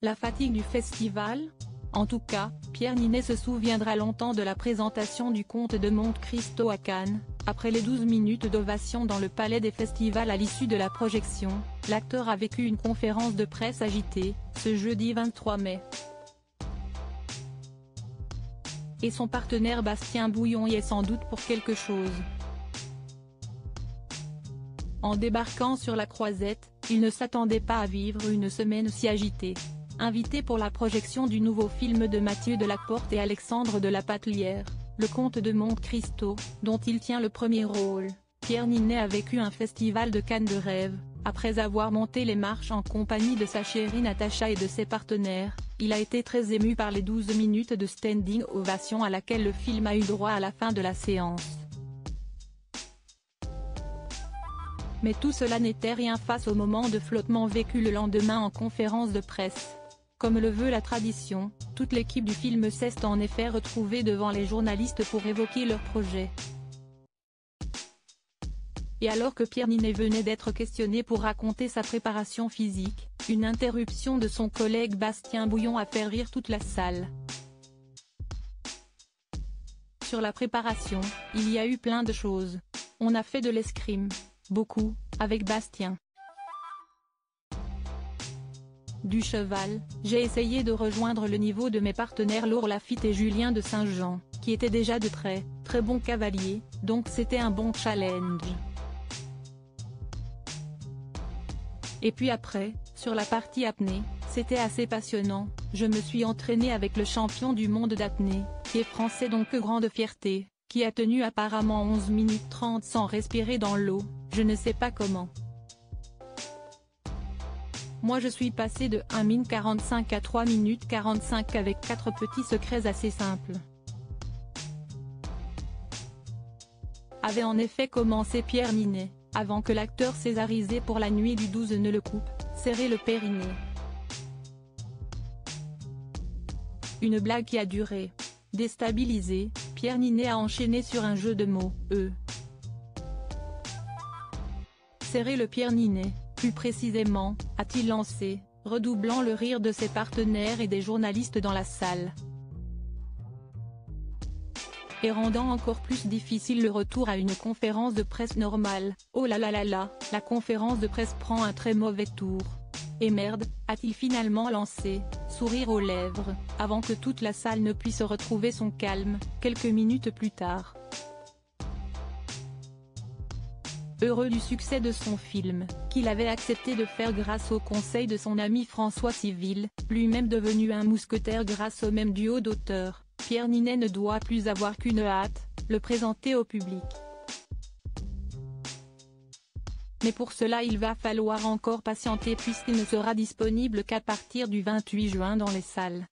La fatigue du festival? En tout cas, Pierre Ninet se souviendra longtemps de la présentation du Comte de Monte Cristo à Cannes. Après les 12 minutes d'ovation dans le palais des festivals à l'issue de la projection, l'acteur a vécu une conférence de presse agitée, ce jeudi 23 mai. Et son partenaire Bastien Bouillon y est sans doute pour quelque chose. En débarquant sur la Croisette, il ne s'attendait pas à vivre une semaine si agitée. Invité pour la projection du nouveau film de Mathieu Delaporte et Alexandre de la Patellière, Le Comte de Monte Cristo, dont il tient le premier rôle, Pierre Ninet a vécu un festival de Cannes de rêve. Après avoir monté les marches en compagnie de sa chérie Natacha et de ses partenaires, il a été très ému par les 12 minutes de standing ovation à laquelle le film a eu droit à la fin de la séance. Mais tout cela n'était rien face au moment de flottement vécu le lendemain en conférence de presse. Comme le veut la tradition, toute l'équipe du film s'est en effet retrouvée devant les journalistes pour évoquer leur projet. Et alors que Pierre Ninet venait d'être questionné pour raconter sa préparation physique, une interruption de son collègue Bastien Bouillon a fait rire toute la salle. Sur la préparation, il y a eu plein de choses. On a fait de l'escrime. Beaucoup, avec Bastien. Du cheval, j'ai essayé de rejoindre le niveau de mes partenaires Laure Lafitte et Julien de Saint-Jean, qui étaient déjà de très bons cavaliers, donc c'était un bon challenge. Et puis après, sur la partie apnée, c'était assez passionnant, je me suis entraîné avec le champion du monde d'apnée, qui est français donc grande fierté, qui a tenu apparemment 11 minutes 30 sans respirer dans l'eau, je ne sais pas comment. Moi je suis passé de 1 minute 45 à 3 minutes 45 avec 4 petits secrets assez simples. Avait en effet commencé Pierre Ninet, avant que l'acteur césarisé pour la nuit du 12 ne le coupe, serrer le périnée. Une blague qui a duré. Déstabilisé, Pierre Ninet a enchaîné sur un jeu de mots, Serrer le Pierre Ninet, plus précisément, a-t-il lancé, redoublant le rire de ses partenaires et des journalistes dans la salle. Et rendant encore plus difficile le retour à une conférence de presse normale. Oh là là là là, la conférence de presse prend un très mauvais tour. Et merde, a-t-il finalement lancé, sourire aux lèvres, avant que toute la salle ne puisse retrouver son calme, quelques minutes plus tard. Heureux du succès de son film, qu'il avait accepté de faire grâce au conseil de son ami François Civil, lui-même devenu un mousquetaire grâce au même duo d'auteurs, Pierre Ninet ne doit plus avoir qu'une hâte, le présenter au public. Mais pour cela il va falloir encore patienter puisqu'il ne sera disponible qu'à partir du 28 juin dans les salles.